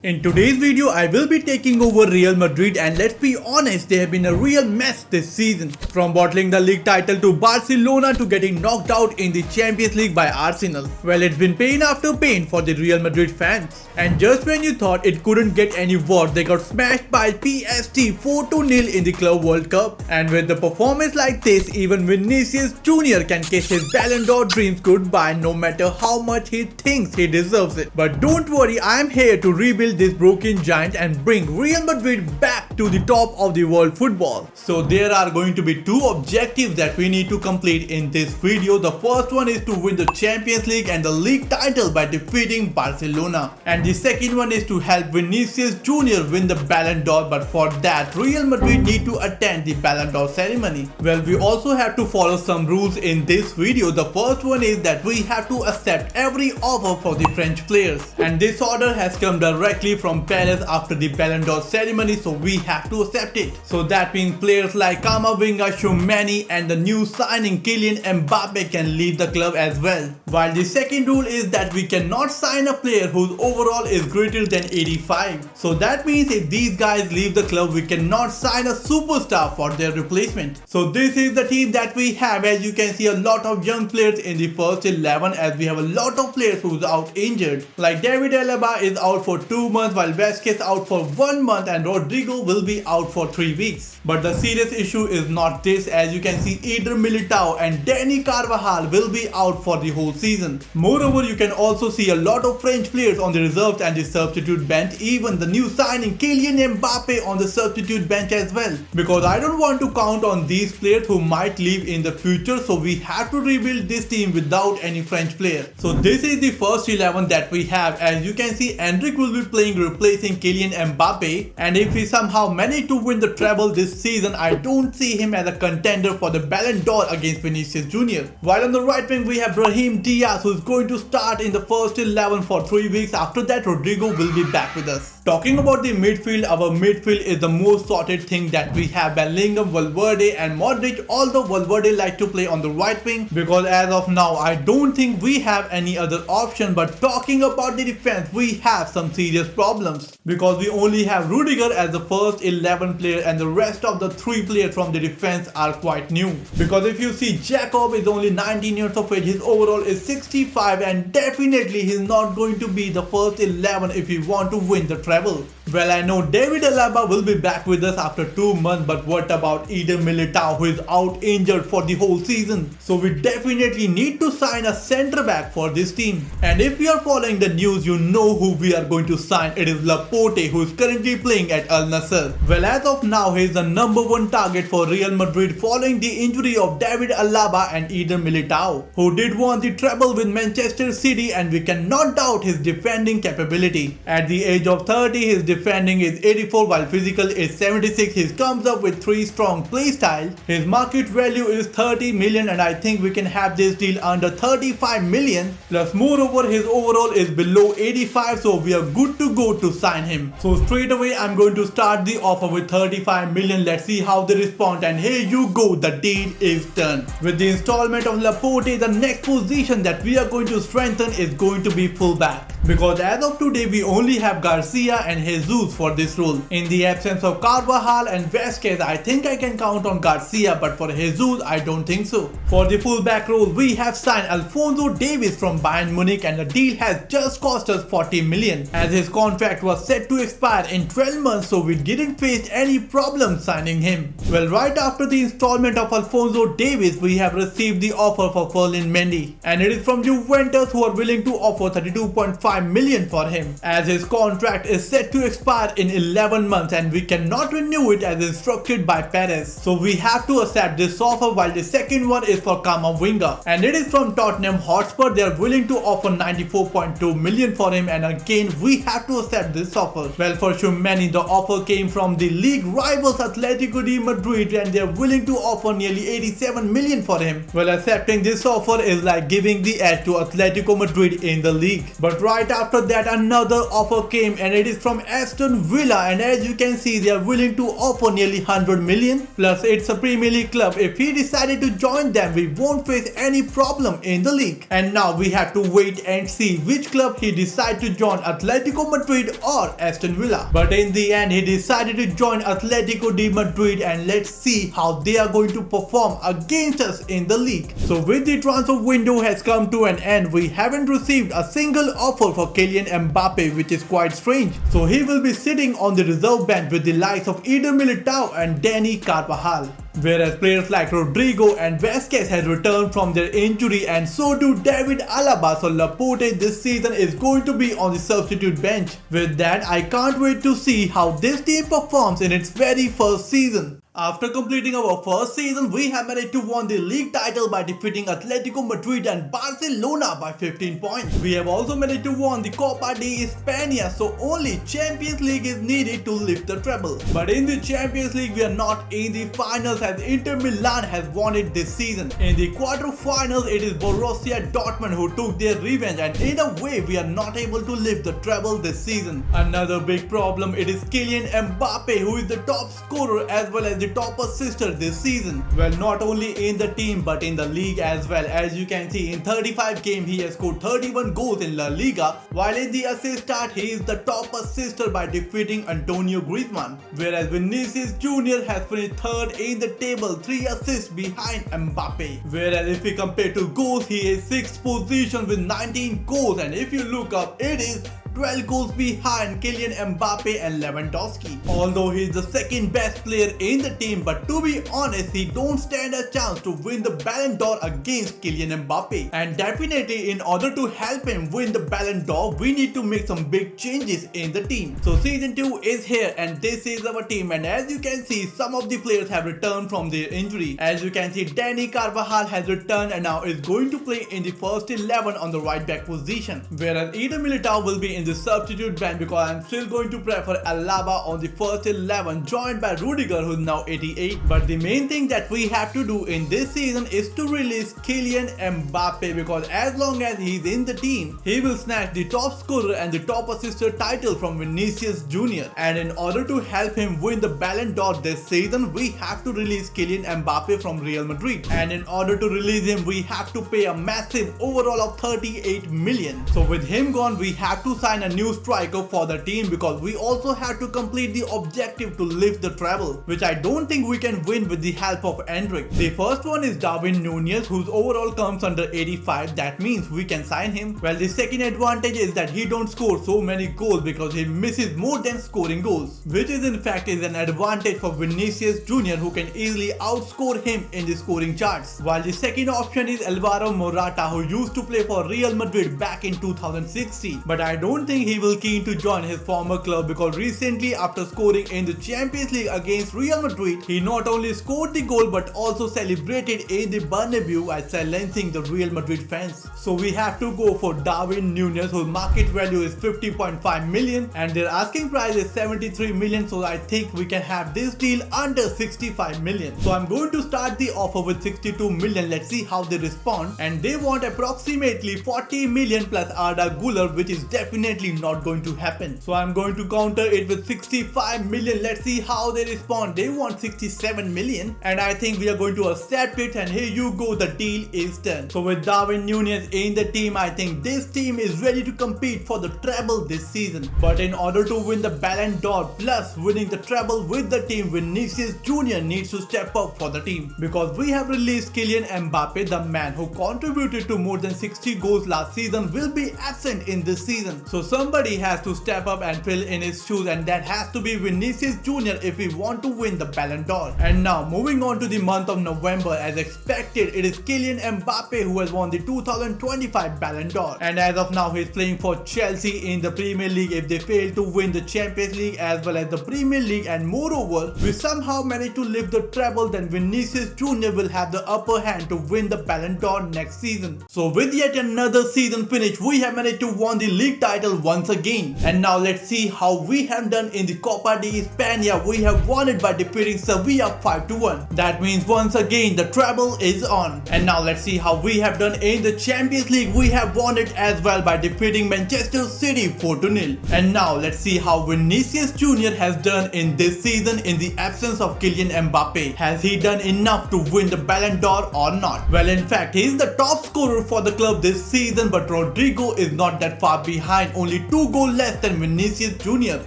In today's video, I will be taking over Real Madrid, and let's be honest, they have been a real mess this season. From bottling the league title to Barcelona to getting knocked out in the Champions League by Arsenal. Well, it's been pain after pain for the Real Madrid fans. And just when you thought it couldn't get any worse, they got smashed by PSG 4-0 in the Club World Cup. And with the performance like this, even Vinicius Jr. can kiss his Ballon d'Or dreams goodbye no matter how much he thinks he deserves it. But don't worry, I am here to rebuild this broken giant and bring Real Madrid back to the top of the world football. So there are going to be two objectives that we need to complete in this video. The first one is to win the Champions League and the league title by defeating Barcelona. And the second one is to help Vinicius Jr. win the Ballon d'Or, but for that Real Madrid need to attend the Ballon d'Or ceremony. Well, we also have to follow some rules in this video. The first one is that we have to accept every offer for the French players. And this order has come directly from Paris after the Ballon d'Or ceremony, so we have to accept it. So that means players like Camavinga, Tchouaméni and the new signing Kylian Mbappe can leave the club as well. While the second rule is that we cannot sign a player whose overall is greater than 85. So that means if these guys leave the club, we cannot sign a superstar for their replacement. So this is the team that we have. As you can see, a lot of young players in the first 11, as we have a lot of players who's out injured. Like David Alaba is out for 2 months, while Vasquez out for 1 month and Rodrigo will be out for 3 weeks. But the serious issue is not this. As you can see, Eder Militao and Dani Carvajal will be out for the whole season. Moreover, you can also see a lot of French players on the reserves and the substitute bench, even the new signing Kylian Mbappe on the substitute bench as well. Because I don't want to count on these players who might leave in the future, so we have to rebuild this team without any French player. So this is the first 11 that we have. As you can see, Endrick will be playing replacing Kylian Mbappe, and if he somehow managed to win the treble this season, I don't see him as a contender for the Ballon d'Or against Vinicius Jr. While on the right wing we have Brahim Diaz, who is going to start in the first 11 for 3 weeks. After that, Rodrigo will be back with us. Talking about the midfield, our midfield is the most sorted thing that we have. Bellingham, Valverde and Modric, although Valverde like to play on the right wing, because as of now I don't think we have any other option. But talking about the defense, we have some serious problems, because we only have Rudiger as the first 11 player and the rest of the 3 players from the defense are quite new. Because if you see, Jacob is only 19 years of age, his overall is 65, and definitely he's not going to be the first 11 if we want to win the treble. Well, I know David Alaba will be back with us after 2 months, but what about Eder Militao, who is out injured for the whole season? So we definitely need to sign a centre back for this team. And if you are following the news, you know who we are going to sign. It is Laporte, who is currently playing at Al Nassr. Well, as of now, he is the #1 target for Real Madrid following the injury of David Alaba and Eder Militao, who did won the treble with Manchester City, and we cannot doubt his defending capability. At the age of 30, his defending is 84 while physical is 76. He comes up with 3 strong play styles. His market value is 30 million, and I think we can have this deal under 35 million. Plus moreover, his overall is below 85, so we are good to go to sign him. So straight away I'm going to start the offer with 35 million. Let's see how they respond, and here you go, the deal is done. With the installment of Laporte, the next position that we are going to strengthen is going to be fullback, because as of today we only have Garcia and Jesus for this role. In the absence of Carvajal and Vasquez, I think I can count on Garcia, but for Jesus I don't think so. For the fullback role, we have signed Alphonso Davies from Bayern Munich, and the deal has just cost us 40 million, as his contract was set to expire in 12 months, so we didn't face any problem signing him. Well, right after the installment of Alphonso Davies, we have received the offer for Ferland Mendy, and it is from Juventus, who are willing to offer 32.5 million for him, as his contract is set to expire in 11 months and we cannot renew it as instructed by Perez. So we have to accept this offer. While the second one is for Camavinga, and it is from Tottenham Hotspur. They are willing to offer 94.2 million for him, and again we have to accept this offer. Well, for Tchouaméni, the offer came team from the league rivals Atletico de Madrid and they are willing to offer nearly 87 million for him. Well, accepting this offer is like giving the edge to Atletico Madrid in the league. But right after that another offer came and it is from Aston Villa, and as you can see they are willing to offer nearly 100 million. Plus it's a Premier League club. If he decided to join them, we won't face any problem in the league. And now we have to wait and see which club he decides to join, Atletico Madrid or Aston Villa. But in the end he decided to join Atletico de Madrid, and let's see how they are going to perform against us in the league. So with the transfer window has come to an end, we haven't received a single offer for Kylian Mbappe, which is quite strange. So he will be sitting on the reserve bench with the likes of Eder Militao and Dani Carvajal. Whereas players like Rodrigo and Vasquez has returned from their injury, and so do David Alaba. So Laporte this season is going to be on the substitute bench. With that, I can't wait to see how this team performs in its very first season. After completing our first season, we have managed to win the league title by defeating Atletico Madrid and Barcelona by 15 points. We have also managed to win the Copa de España, so only Champions League is needed to lift the treble. But in the Champions League, we are not in the finals as Inter Milan has won it this season. In the quarter-finals, it is Borussia Dortmund who took their revenge, and in a way, we are not able to lift the treble this season. Another big problem, it is Kylian Mbappe, who is the top scorer as well as the top assister this season. Well, not only in the team but in the league as well. As you can see, in 35 games he has scored 31 goals in La Liga, while in the assist chart he is the top assister by defeating Antonio Griezmann. Whereas Vinicius Jr. has finished third in the table, 3 assists behind Mbappe. Whereas if we compare to goals, he is 6th position with 19 goals, and if you look up, it is 12 goals behind Kylian Mbappe and Lewandowski. Although he is the second best player in the team, but to be honest, he don't stand a chance to win the Ballon d'Or against Kylian Mbappe. And definitely in order to help him win the Ballon d'Or, we need to make some big changes in the team. So season 2 is here and this is our team, and as you can see, some of the players have returned from their injury. As you can see, Dani Carvajal has returned and now is going to play in the first 11 on the right back position. Whereas Eder Militao will be in the substitute bench because I'm still going to prefer Alaba on the first 11, joined by Rudiger, who's now 88. But the main thing that we have to do in this season is to release Kylian Mbappe, because as long as he's in the team, he will snatch the top scorer and the top assister title from Vinicius Jr. And in order to help him win the Ballon d'Or this season, we have to release Kylian Mbappe from Real Madrid. And in order to release him, we have to pay a massive overall of 38 million. So with him gone, we have to sign a new striker for the team, because we also have to complete the objective to lift the treble, which I don't think we can win with the help of Endrick. The first one is Darwin Nunez, whose overall comes under 85. That means we can sign him. Well, the second advantage is that he don't score so many goals because he misses more than scoring goals, which is in fact is an advantage for Vinicius Jr., who can easily outscore him in the scoring charts. While the second option is Alvaro Morata, who used to play for Real Madrid back in 2016, but I don't think he will keen to join his former club, because recently after scoring in the Champions League against Real Madrid, he not only scored the goal but also celebrated in the Bernabeu by silencing the Real Madrid fans. So we have to go for Darwin Nunez, whose market value is 50.5 million and their asking price is 73 million. So I think we can have this deal under 65 million. So I'm going to start the offer with 62 million. Let's see how they respond. And they want approximately 40 million plus Arda Güler, which is definitely not going to happen. So I'm going to counter it with 65 million. Let's see how they respond. They want 67 million and I think we are going to accept it, and here you go, the deal is done. So with Darwin Nunez in the team, I think this team is ready to compete for the treble this season. But in order to win the Ballon d'Or plus winning the treble with the team, Vinicius Jr. needs to step up for the team, because we have released Kylian Mbappe, the man who contributed to more than 60 goals last season, will be absent in this season. So somebody has to step up and fill in his shoes, and that has to be Vinicius Jr. if we want to win the Ballon d'Or. And now moving on to the month of November, as expected, it is Kylian Mbappe who has won the 2025 Ballon d'Or, and as of now he is playing for Chelsea in the Premier League. If they fail to win the Champions League as well as the Premier League, and moreover we somehow manage to lift the treble, then Vinicius Jr. will have the upper hand to win the Ballon d'Or next season. So with yet another season finished, we have managed to win the league title title once again. And now let's see how we have done in the Copa de España. We have won it by defeating Sevilla 5-1. That means once again the treble is on. And now let's see how we have done in the Champions League. We have won it as well by defeating Manchester City 4-0. And now let's see how Vinicius Jr. has done in this season in the absence of Kylian Mbappe. Has he done enough to win the Ballon d'Or or not? Well, in fact, he is the top scorer for the club this season, but Rodrigo is not that far behind, only 2 goals less than Vinicius Jr.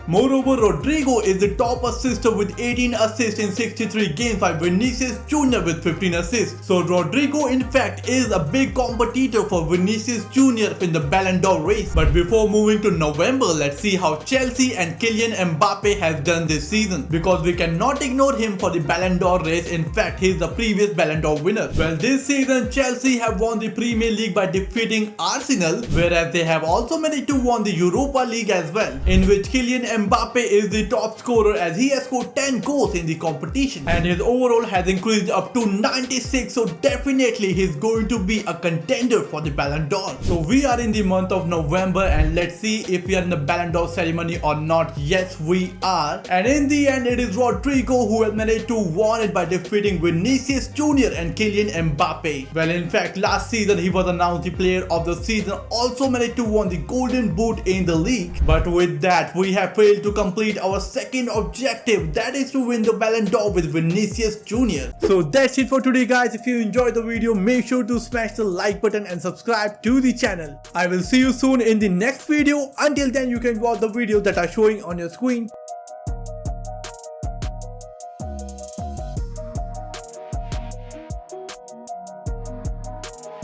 Moreover, Rodrigo is the top assister with 18 assists in 63 games, while Vinicius Jr. with 15 assists. So Rodrigo in fact is a big competitor for Vinicius Jr. in the Ballon d'Or race. But before moving to November, let's see how Chelsea and Kylian Mbappe has done this season, because we cannot ignore him for the Ballon d'Or race. In fact, he is the previous Ballon d'Or winner. Well, this season Chelsea have won the Premier League by defeating Arsenal, whereas they have also managed to win the Europa League as well, in which Kylian Mbappe is the top scorer as he has scored 10 goals in the competition and his overall has increased up to 96. So definitely he's going to be a contender for the Ballon d'Or. So we are in the month of November and let's see if we are in the Ballon d'Or ceremony or not. Yes, we are. And in the end it is Rodrigo who has managed to win it by defeating Vinicius Jr. and Kylian Mbappe. Well, in fact, last season he was announced the player of the season, also managed to win the Golden Boot in the league. But with that, we have failed to complete our second objective, that is to win the Ballon d'Or with Vinicius Jr. So that's it for today, guys. If you enjoyed the video, make sure to smash the like button and subscribe to the channel. I will see you soon in the next video. Until then, you can watch the videos that are showing on your screen.